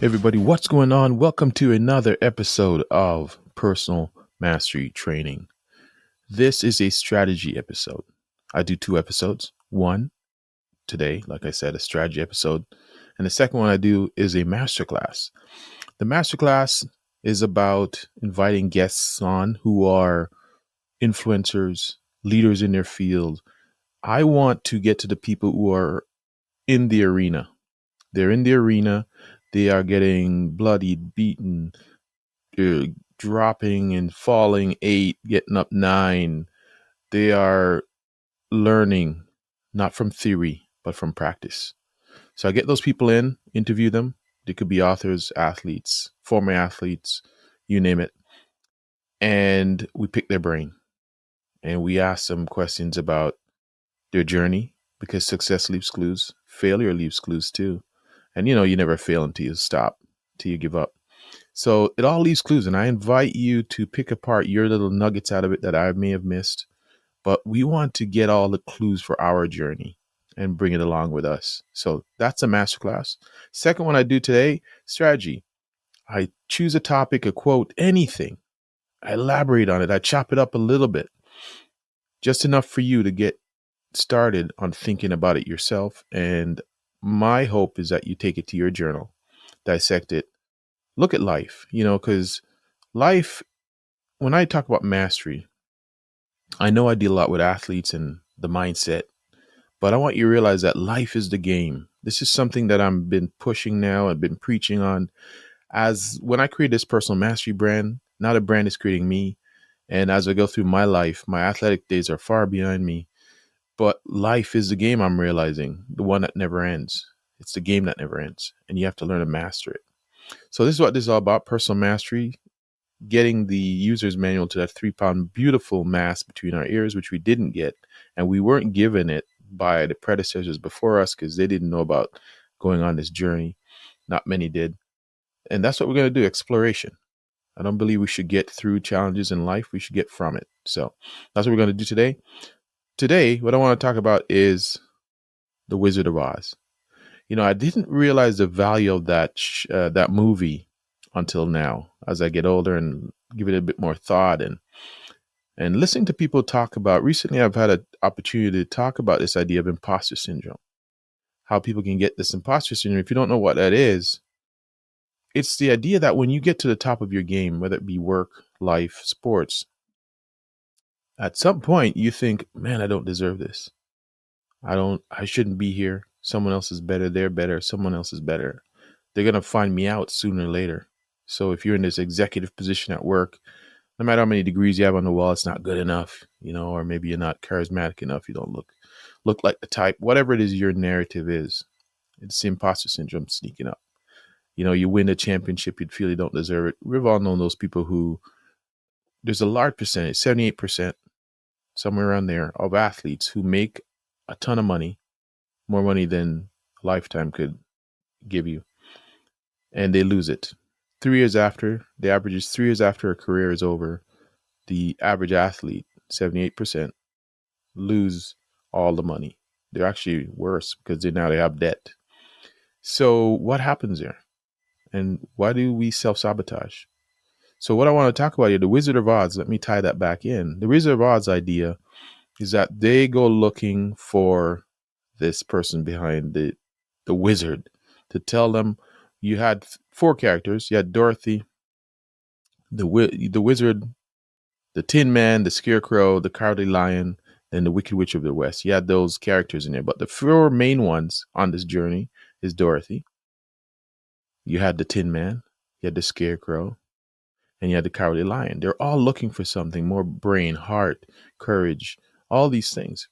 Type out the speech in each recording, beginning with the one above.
Everybody, what's going on? Welcome to another episode of Personal Mastery Training. This is a strategy episode. I do two episodes. One today, like I said, a strategy episode. And the second one I do is a masterclass. The masterclass is about inviting guests on who are influencers, leaders in their field. I want to get to the people who are in the arena. They're in the arena. They are getting bloodied, beaten, dropping and falling 8, getting up 9. They are learning not from theory, but from practice. So I get those people in, interview them. They could be authors, athletes, former athletes, you name it. And we pick their brain and we ask them questions about their journey, because success leaves clues, failure leaves clues too. And you never fail until you stop, until you give up. So it all leaves clues, and I invite you to pick apart your little nuggets out of it that I may have missed. But we want to get all the clues for our journey and bring it along with us. So that's a masterclass. Second one I do today, strategy. I choose a topic, a quote, anything. I elaborate on it. I chop it up a little bit, just enough for you to get started on thinking about it yourself. And my hope is that you take it to your journal, dissect it, look at life, because life, when I talk about mastery, I know I deal a lot with athletes and the mindset, but I want you to realize that life is the game. This is something that I've been pushing now. I've been preaching on as when I create this personal mastery brand, now the brand is creating me. And as I go through my life, my athletic days are far behind me, but life is the game. I'm realizing, the one that never ends. It's the game that never ends, and you have to learn to master it. So this is what this is all about, personal mastery, getting the user's manual to that 3-pound beautiful mass between our ears, which we didn't get. And we weren't given it by the predecessors before us because they didn't know about going on this journey. Not many did. And that's what we're going to do, exploration. I don't believe we should get through challenges in life. We should get from it. So that's what we're going to do today. Today, what I want to talk about is The Wizard of Oz. I didn't realize the value of that movie until now, as I get older and give it a bit more thought and listening to people talk about. Recently, I've had an opportunity to talk about this idea of imposter syndrome, how people can get this imposter syndrome. If you don't know what that is, it's the idea that when you get to the top of your game, whether it be work, life, sports, at some point you think, man, I don't deserve this. I shouldn't be here. Someone else is better. They're better. Someone else is better. They're going to find me out sooner or later. So if you're in this executive position at work, no matter how many degrees you have on the wall, it's not good enough, or maybe you're not charismatic enough. You don't look like the type, whatever it is your narrative is. It's the imposter syndrome sneaking up. You win a championship, you'd feel you don't deserve it. We've all known those people who, there's a large percentage, 78%, somewhere around there, of athletes who make a ton of money, more money than a lifetime could give you, and they lose it. 3 years after, the average is 3 years after a career is over, the average athlete, 78%, lose all the money. They're actually worse because they have debt. So what happens there? And why do we self-sabotage? So what I want to talk about here, the Wizard of Oz, let me tie that back in. The Wizard of Oz idea is that they go looking for this person behind the wizard to tell them. You had 4 characters. You had Dorothy, the wizard, the Tin Man, the Scarecrow, the Cowardly Lion, and the Wicked Witch of the West. You had those characters in there. But the 4 main ones on this journey is Dorothy. You had the Tin Man, you had the Scarecrow, and you had the Cowardly Lion. They're all looking for something more: brain, heart, courage, all these things.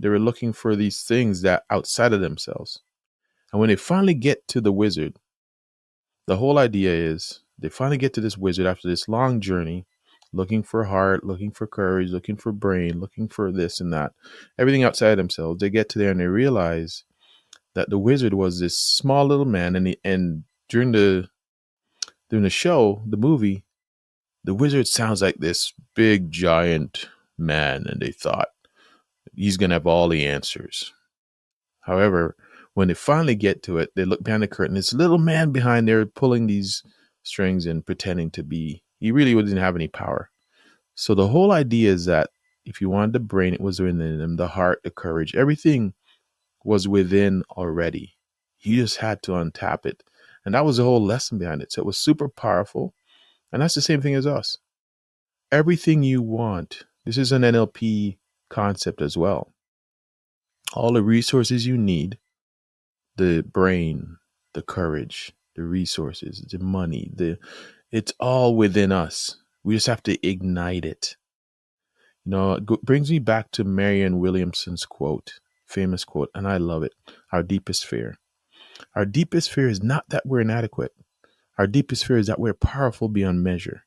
They were looking for these things that outside of themselves. And when they finally get to the wizard, the whole idea is they finally get to this wizard after this long journey, looking for heart, looking for courage, looking for brain, looking for this and that, everything outside themselves. They get to there and they realize that the wizard was this small little man. And during the show, the movie, the wizard sounds like this big giant man, and they thought he's going to have all the answers. However, When they finally get to it, they look behind the curtain. This little man behind there pulling these strings and pretending to be, he really didn't have any power. So the whole idea is that if you wanted the brain, it was within them, the heart, the courage, everything was within already. You just had to untap it. And that was the whole lesson behind it. So it was super powerful. And that's the same thing as us. Everything you want, this is an NLP concept as well. All the resources you need, the brain, the courage, the resources, the money, it's all within us. We just have to ignite it. It brings me back to Marianne Williamson's quote, famous quote, and I love it. Our deepest fear. Our deepest fear is not that we're inadequate. Our deepest fear is that we're powerful beyond measure.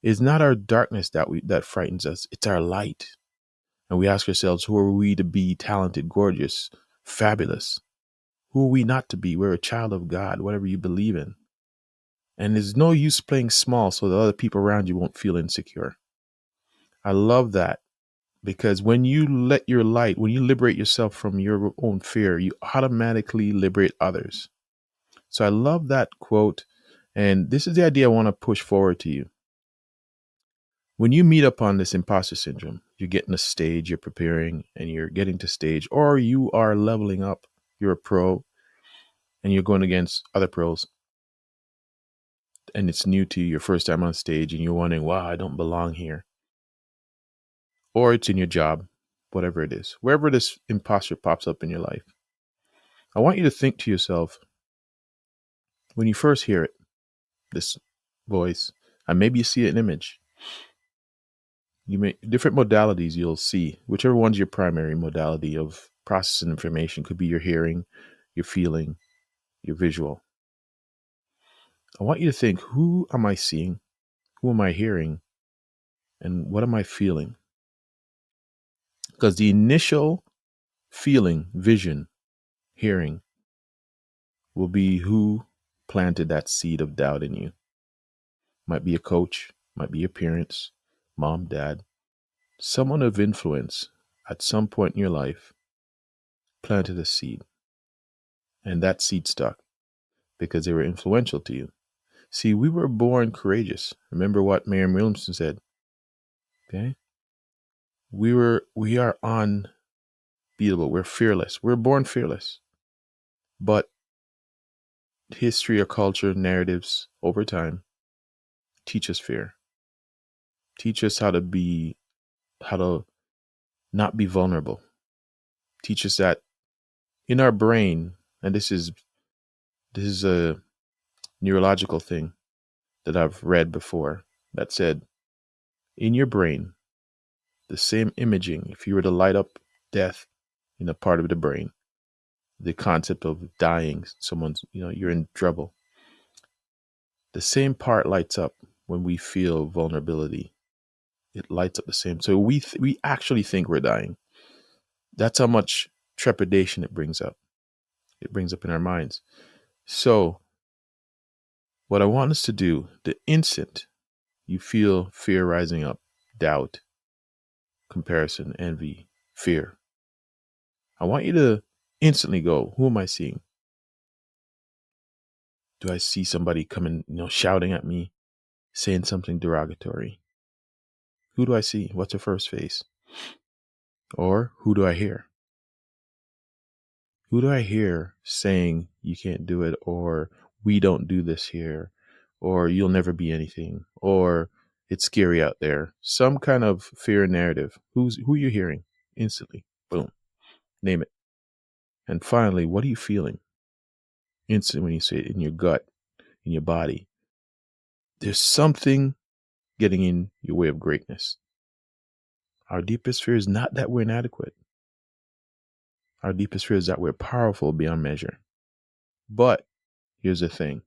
It's not our darkness that frightens us. It's our light. And we ask ourselves, who are we to be talented, gorgeous, fabulous? Who are we not to be? We're a child of God, whatever you believe in. And there's no use playing small so that other people around you won't feel insecure. I love that, because when you let your light, when you liberate yourself from your own fear, you automatically liberate others. So I love that quote. And this is the idea I want to push forward to you. When you meet up on this imposter syndrome, you're getting a stage, you're preparing, and you're getting to stage, or you are leveling up, you're a pro, and you're going against other pros, and it's new to you, your first time on stage, and you're wondering, wow, I don't belong here. Or it's in your job, whatever it is, wherever this imposter pops up in your life. I want you to think to yourself, when you first hear it, this voice, and maybe you see an image, you may different modalities you'll see, whichever one's your primary modality of processing information. Could be your hearing, your feeling, your visual. I want you to think, who am I seeing? Who am I hearing? And what am I feeling? Because the initial feeling, vision, hearing will be who planted that seed of doubt in you. Might be a coach, might be your parents, mom, dad, someone of influence at some point in your life planted a seed. And that seed stuck because they were influential to you. See, we were born courageous. Remember what Marianne Williamson said. Okay? We are unbeatable. We're fearless. We're born fearless. But history or culture, narratives over time teach us fear. Teach us how to not be vulnerable. Teach us that in our brain, and this is a neurological thing that I've read before that said, in your brain, the same imaging, if you were to light up death in a part of the brain, the concept of dying, you're in trouble. The same part lights up when we feel vulnerability. It lights up the same. So we actually think we're dying. That's how much trepidation it brings up. It brings up in our minds. So what I want us to do, the instant you feel fear rising up, doubt, comparison, envy, fear, I want you to instantly go, who am I seeing? Do I see somebody coming, shouting at me, saying something derogatory? Who do I see? What's their first face? Or who do I hear? Who do I hear saying you can't do it, or we don't do this here, or you'll never be anything, or it's scary out there? Some kind of fear narrative. Who are you hearing? Instantly. Boom. Name it. And finally, what are you feeling? Instantly when you say it in your gut, in your body. There's something getting in your way of greatness. Our deepest fear is not that we're inadequate. Our deepest fear is that we're powerful beyond measure. But here's the thing.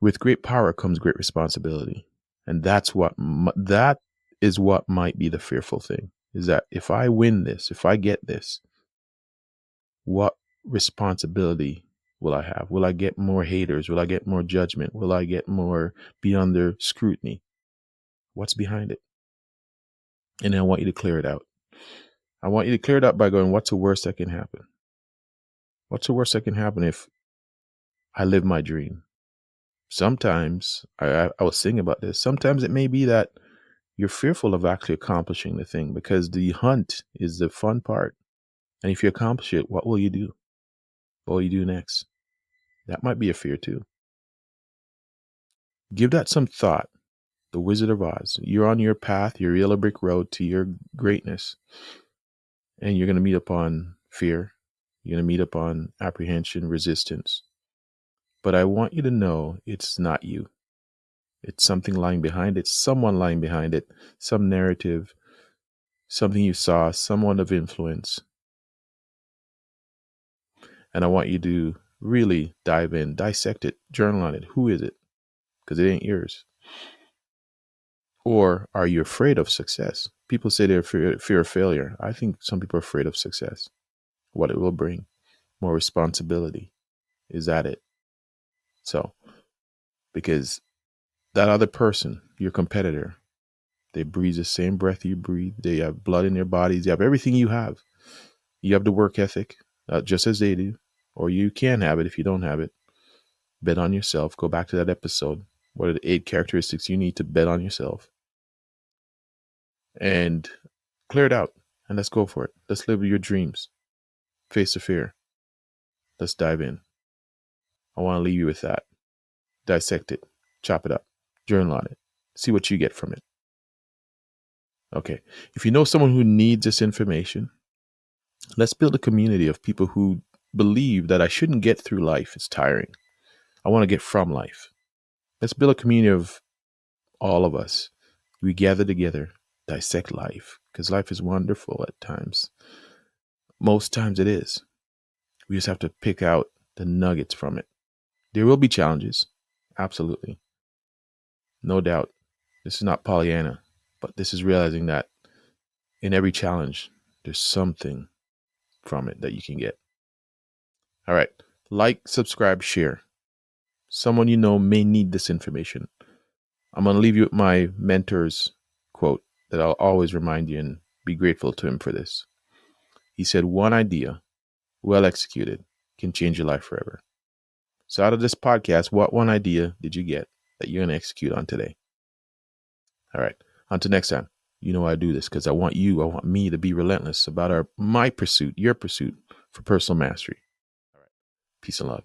With great power comes great responsibility. And that is what might be the fearful thing, is that if I win this, if I get this, what responsibility will I have? Will I get more haters? Will I get more judgment? Will I get more be under scrutiny? What's behind it? And then I want you to clear it out. I want you to clear it out by going, what's the worst that can happen? What's the worst that can happen if I live my dream? Sometimes, I was thinking about this. Sometimes it may be that you're fearful of actually accomplishing the thing because the hunt is the fun part. And if you accomplish it, what will you do? What will you do next? That might be a fear too. Give that some thought. The Wizard of Oz. You're on your path, your yellow brick road to your greatness. And you're going to meet upon fear. You're going to meet upon apprehension, resistance. But I want you to know it's not you. It's something lying behind it, someone lying behind it, some narrative, something you saw, someone of influence. And I want you to really dive in, dissect it, journal on it. Who is it? Because it ain't yours. Or are you afraid of success? People say they're fear of failure. I think some people are afraid of success, what it will bring, more responsibility. Is that it? So, because that other person, your competitor, they breathe the same breath you breathe. They have blood in their bodies. They have everything you have. You have the work ethic, just as they do. Or you can have it if you don't have it. Bet on yourself. Go back to that episode. What are the 8 characteristics you need to bet on yourself? And clear it out. And let's go for it. Let's live your dreams. Face the fear. Let's dive in. I want to leave you with that. Dissect it. Chop it up. Journal on it. See what you get from it. Okay. If you know someone who needs this information, let's build a community of people who believe that I shouldn't get through life. It's tiring. I want to get from life. Let's build a community of all of us. We gather together, dissect life, because life is wonderful at times. Most times it is. We just have to pick out the nuggets from it. There will be challenges. Absolutely. No doubt. This is not Pollyanna, but this is realizing that in every challenge, there's something from it that you can get. All right. Like, subscribe, share. Someone you know may need this information. I'm going to leave you with my mentor's quote that I'll always remind you and be grateful to him for this. He said, one idea, well executed, can change your life forever. So out of this podcast, what one idea did you get that you're going to execute on today? All right. Until next time, you know I do this because I want me to be relentless about my pursuit, your pursuit for personal mastery. All right. Peace and love.